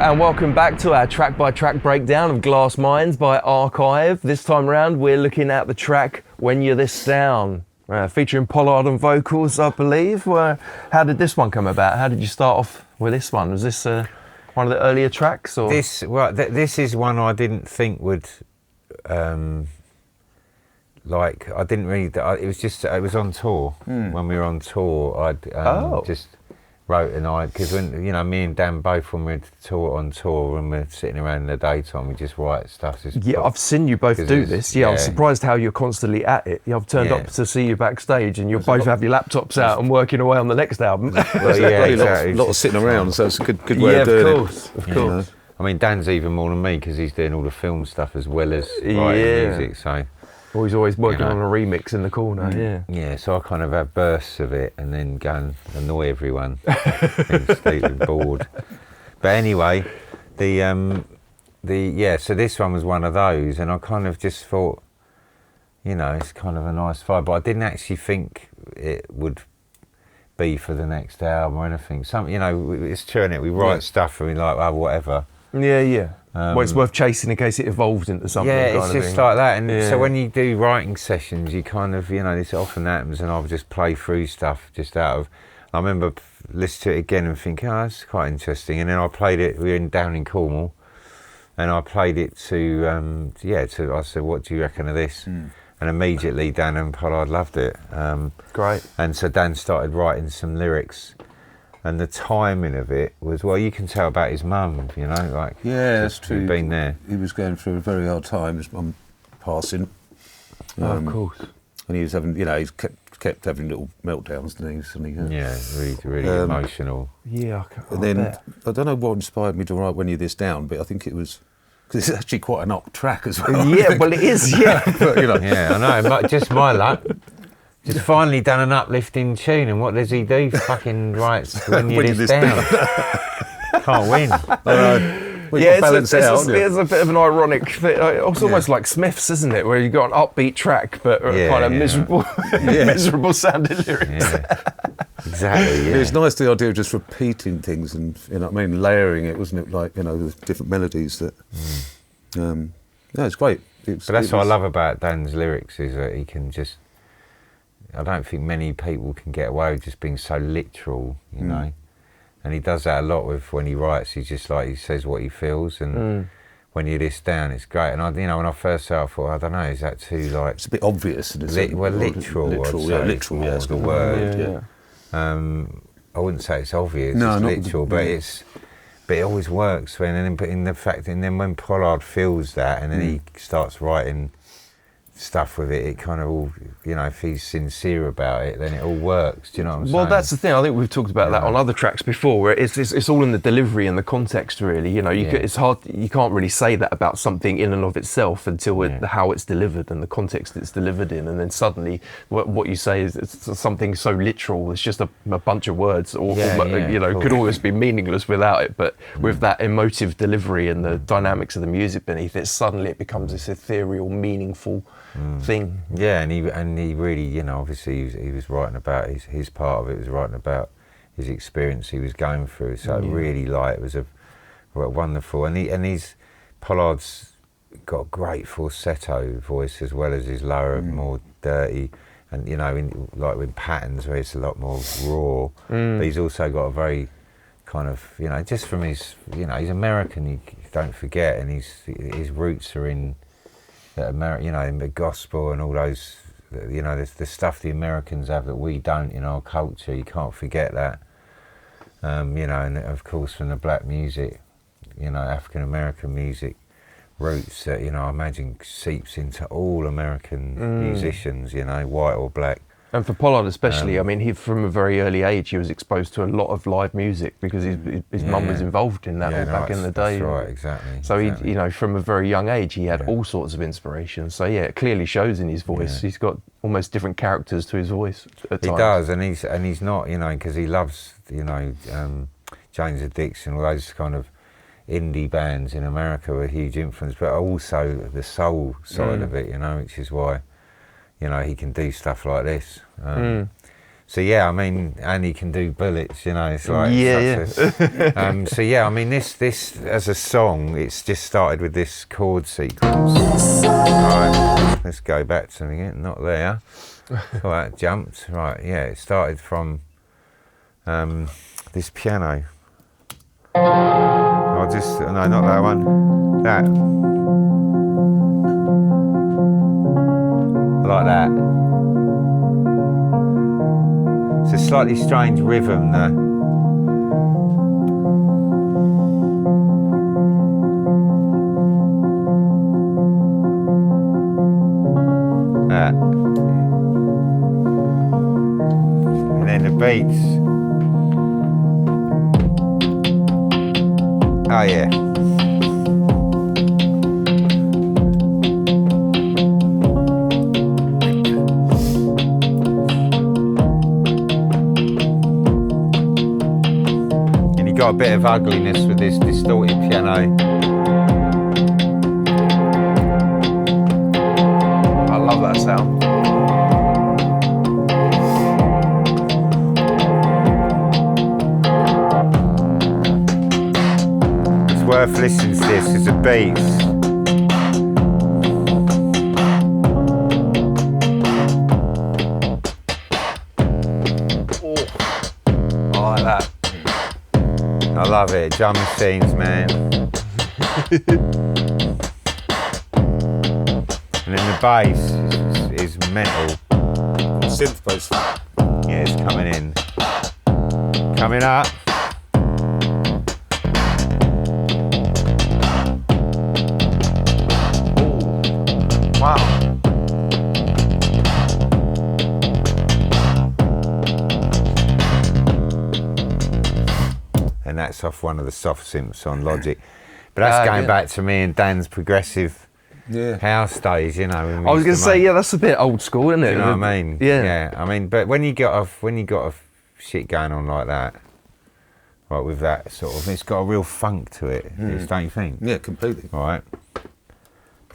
and welcome back to our track-by-track breakdown of Glass Minds by Archive. This time around, we're looking at the track When You're This Down, featuring Pollard on vocals, I believe. How did this one come about? How did you start off with this one? Was this one of the earlier tracks? Or? This is one I didn't think would... I didn't really... It was on tour. When we were on tour, I'd just... wrote because when me and Dan both when we're on tour when we're sitting around in the daytime we just write stuff. I've seen you both do this. I'm surprised how you're constantly at it. I've turned up to see you backstage and you both have your laptops out and working away on the next album. A lot of sitting around, so it's a good way of doing it. Of course. I mean, Dan's even more than me because he's doing all the film stuff as well as writing music. So. Or he's always working on a remix in the corner, Yeah, so I kind of have bursts of it and then go and annoy everyone. Completely bored. But anyway, so this one was one of those, and I kind of just thought, it's kind of a nice vibe, but I didn't actually think it would be for the next album or anything. It's true, isn't it? We write stuff and we're like, oh, whatever. Yeah. Well, it's worth chasing in case it evolves into something. Yeah, it's just like that. And so when you do writing sessions, you kind of, this often happens, and I'll just play through stuff just out of. I remember listening to it again and thinking, oh, that's quite interesting. And then I played it. We were down in Cornwall, and I played it to I said, what do you reckon of this? And immediately Dan and Pollard loved it. Great. And so Dan started writing some lyrics. And the timing of it was, you can tell about his mum, Yeah, that's true. He'd been there. He was going through a very hard time, his mum passing. Of course. And he was having, he's kept having little meltdowns, didn't he? Really emotional. Yeah, and then, I don't know what inspired me to write When You're This Down, but I think it was, because it's actually quite an up track as well. Yeah, well it is, yeah. But, Yeah, I know, just my luck. Just finally done an uplifting tune, and what does he do? Fucking writes When You're This Down. Can't win. It's a bit of an ironic thing. It's almost like Smiths, isn't it? Where you've got an upbeat track, but kind of miserable sounding lyrics. Yeah. Exactly, yeah. It's nice the idea of just repeating things and, layering it, wasn't it? Like, with different melodies that... it's great. But that's what I love about Dan's lyrics, is that he can just... I don't think many people can get away with just being so literal, know. And he does that a lot with when he writes. He's just like, he says what he feels, and When You're This Down, it's great. And when I first saw it, I thought, I don't know, is that too like? It's a bit obvious. Literal. Literal. Yeah, that's the word. Yeah. I wouldn't say it's obvious. No, it's not literal, but it always works when. And then when Pollard feels that, and then he starts writing stuff with it, it kind of all, if he's sincere about it, then it all works. Do you know what I'm saying? Well, that's the thing. I think we've talked about that on other tracks before, where it's all in the delivery and the context, really. It's hard. You can't really say that about something in and of itself until how it's delivered and the context it's delivered in, and then suddenly what you say is it's something so literal. It's just a bunch of words, or could always be meaningless without it. But with that emotive delivery and the dynamics of the music beneath it, suddenly it becomes this ethereal, meaningful thing. Yeah, and he really, obviously he was writing about his part of it, was writing about his experience he was going through. So really, it was a wonderful. And he's Pollard's got a great falsetto voice as well as his lower, more dirty, and in patterns where it's a lot more raw. But he's also got a very kind of, just from his, he's American. You don't forget, and his roots are in. In the gospel and all those, the stuff the Americans have that we don't in our culture. You can't forget that. And of course from the black music, African American music roots that I imagine seeps into all American musicians, white or black. And for Pollard especially, he from a very early age he was exposed to a lot of live music because his mum was involved in that back in the day. That's right, exactly. So he, from a very young age he had all sorts of inspiration. So it clearly shows in his voice. Yeah. He's got almost different characters to his voice at times. He does, and he's not, because he loves, Jane's Addiction, all those kind of indie bands in America were a huge influence, but also the soul side of it, which is why. He can do stuff like this. So yeah, I mean, and he can do bullets, you know. It's like so yeah, I mean, this as a song, it's just started with this chord sequence. Right, let's go back to it again. Not there. Oh, that jumped. Right, yeah, it started from this piano. I'll just no, not that one. That. Like that. It's a slightly strange rhythm there. That. And then the beats. Oh yeah. Got a bit of ugliness with this distorted piano. I love that sound. It's worth listening to this because the beats. I like that. I love it, drum machines, man. And then the bass is mental. Synth bass. Yeah, it's coming in. Coming up. Wow. And that's off one of the soft synths on Logic. But that's going back to me and Dan's progressive house days, you know. I was going to say, yeah, that's a bit old school, isn't it? You know what I mean? Yeah. Yeah. I mean, but when you got a shit going on like that, right, with that sort of, it's got a real funk to it, don't you think? Yeah, completely. All right.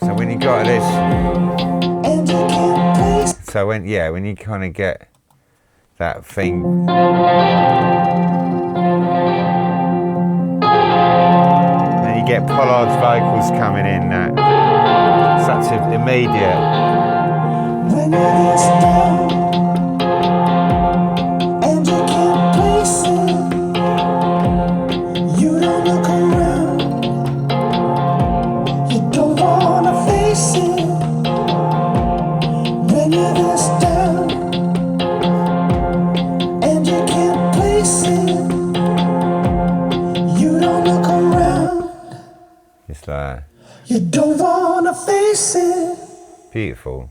So when you got this, so when you kind of get that thing. You get Pollard's vocals coming in, such an immediate. When you're this down and you can't place it, you don't look around, you don't wanna face it. When you're this down and you can't place it, you don't look around. It's like you don't wanna face it. Beautiful.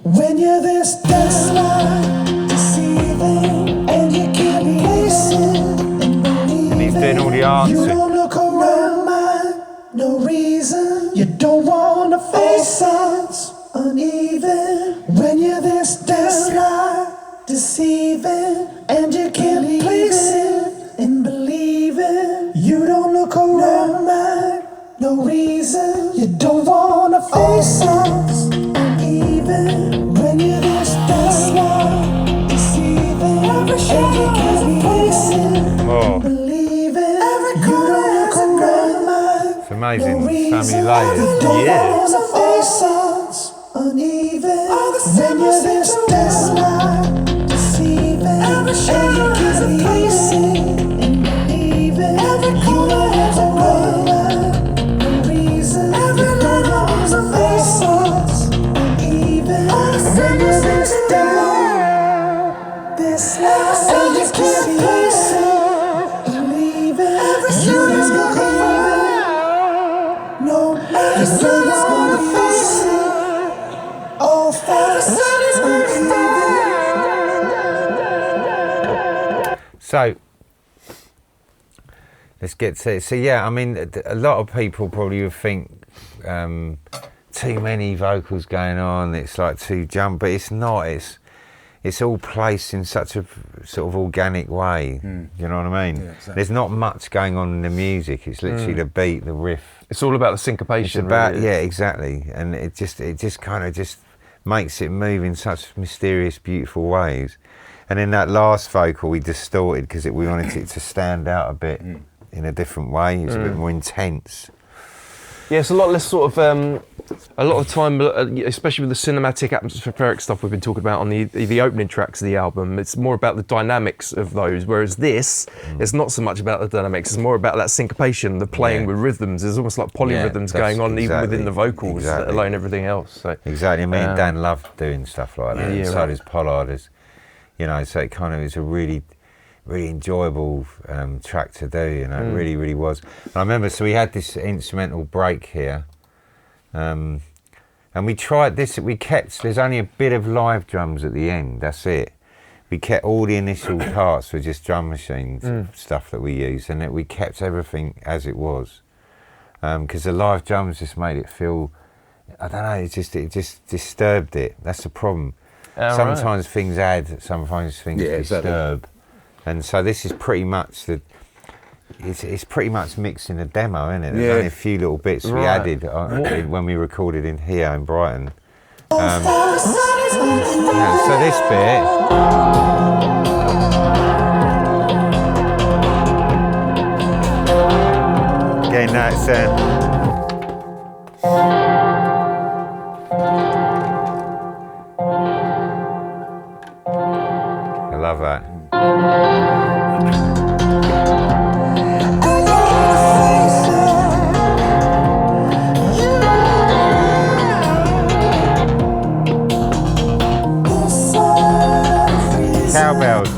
When you're this desperate, deceiving, and you can't face it, and he's doing all the answers. You don't look around, man, no reason. You don't wanna face it, uneven. When you're this desperate, deceiving, and you can't place it, and believe it. You don't look around, man. No reason, you don't wanna face us, even when you're this desperate, deceiving, and you can't face it, believe it, you don't look around, man. It's amazing, no Sammy Layers. You don't wanna face us, uneven, when you're this desperate, deceiving, and you can't face it, and believe it, you don't look around, man. So let's get to it. So yeah, I mean, a lot of people probably would think too many vocals going on. It's like too jump, but it's not. It's all placed in such a sort of organic way. You know what I mean? Yeah, exactly. There's not much going on in the music. It's literally the beat, the riff. It's all about the syncopation. It's about really. Yeah, exactly. And it just kind of just makes it move in such mysterious, beautiful ways. And in that last vocal, we distorted because we wanted it to stand out a bit in a different way. It's a bit more intense. Yeah, it's a lot less sort of, a lot of time, especially with the cinematic atmospheric stuff we've been talking about on the opening tracks of the album, it's more about the dynamics of those, whereas this, it's not so much about the dynamics, it's more about that syncopation, the playing with rhythms. There's almost like polyrhythms going on even within the vocals, let alone everything else. So, exactly, me and Dan love doing stuff like that, and so does Pollard. You know, so it kind of is a really enjoyable track to do, you know, it really was. And I remember, so we had this instrumental break here, and we tried this, there's only a bit of live drums at the end, that's it. We kept all the initial parts were just drum machines, stuff that we used, and we kept everything as it was. Because the live drums just made it feel, I don't know, it just disturbed it, that's the problem. Sometimes things add, sometimes things disturb. And so this is pretty much it's pretty much mixing a demo, isn't it? There's only a few little bits we added when we recorded in here in Brighton. So this bit. Getting that sound. I love that. Cowbells.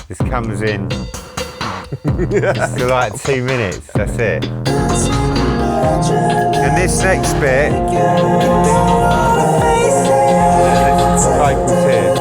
This comes in for like 2 minutes, that's it. And this next bit, vocals here.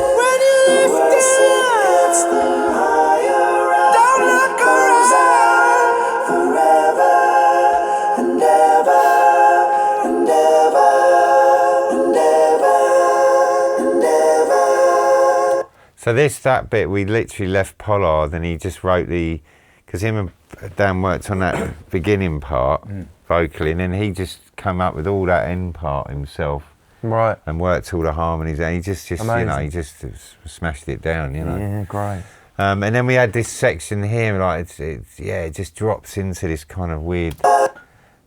So that bit, we literally left Pollard and he just wrote because him and Dan worked on that beginning part vocally, and then he just came up with all that end part himself. Right. And worked all the harmonies, and he just you know, he just smashed it down, you know. Yeah, great. And then we had this section here, like it just drops into this kind of weird.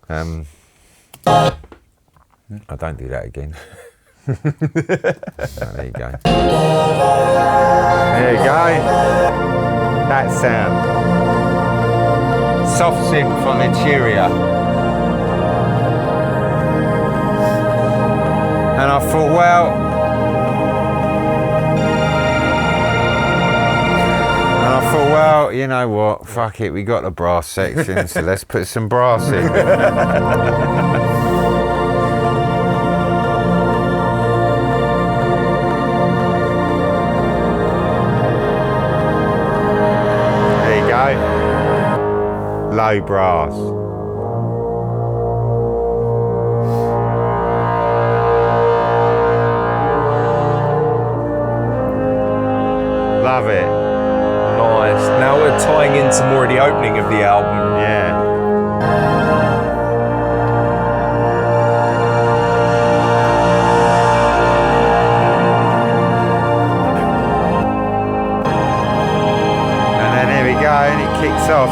I don't do that again. Oh, there you go. There you go. That sound. Soft synth on the Cheeria. And I thought, well, you know what? Fuck it, we got the brass section, so let's put some brass in. Low brass. Love it. Nice. Now we're tying into more of the opening of the album. Yeah. And then here we go, and it kicks off.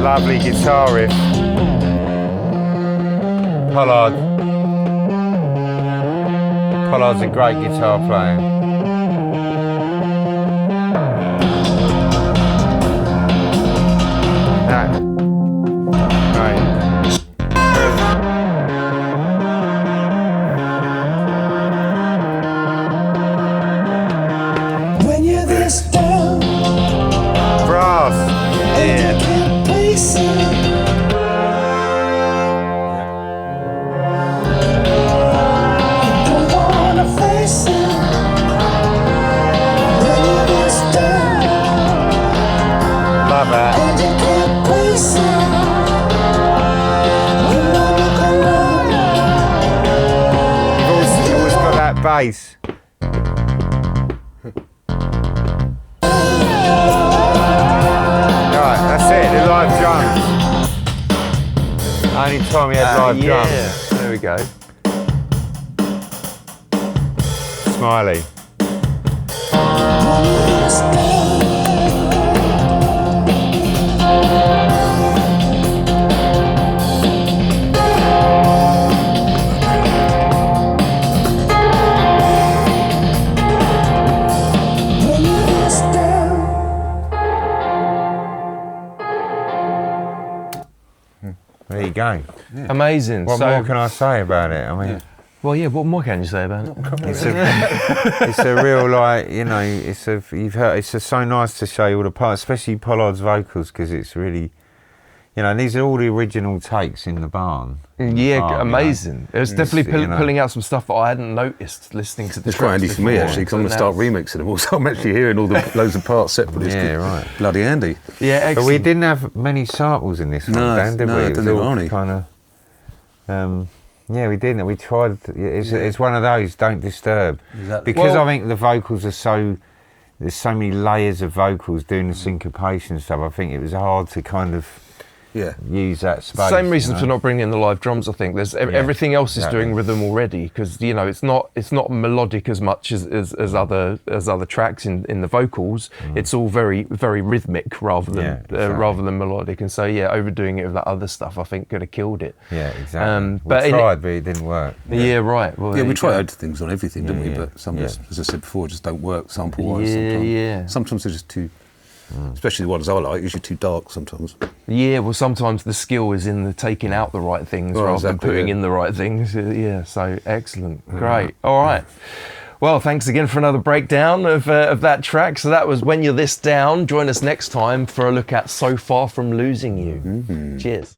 Lovely guitar riff. Pollard's a great guitar player. Right. When you're this down, brass. Yeah. Love that. You've always got that bass. time we had live drums. There we go. Smiley. There you go. Amazing. What more can I say about it? I mean, well, yeah. What more can you say about it? it's a real, like, you know, you've heard. It's just so nice to show you all the parts, especially Pollard's vocals, because it's really, you know, and these are all the original takes in the barn. Yeah, amazing. You know? It was definitely you know, pulling out some stuff that I hadn't noticed listening to the It's quite handy for me actually, because I'm going to start remixing them all. So I'm actually hearing all the loads of parts separately. Yeah, right. Bloody handy. Yeah, excellent. But we didn't have many samples in this one, Dan, did we? I It was don't think all any. kind of. Yeah, we didn't. We tried. It's one of those. Don't disturb. Exactly. Because Well- I think the vocals are so. There's so many layers of vocals doing the syncopation stuff. I think it was hard to kind of use that space. Same reasons you for know? not bringing in the live drums. I think there's everything else is exactly. doing rhythm already, because you know it's not melodic as much as other tracks in the vocals. It's all very rhythmic rather than rather than melodic, and so overdoing it with that other stuff I think could have killed it. Yeah, exactly. But we tried, but it didn't work. Yeah, right. Well, Yeah, we try to to add things on everything, don't we? yeah, But some, yeah. as I said before, just don't work sample-wise. Yeah, sometimes. yeah. Sometimes they're just too, especially the ones I like, usually too dark sometimes. Yeah, well, sometimes the skill is in the taking out the right things rather than exactly, putting yeah. in the right things. Yeah, so excellent, great. All right. Well, thanks again for another breakdown of that track. So that was When You're This Down. Join us next time for a look at So Far From Losing You. Cheers.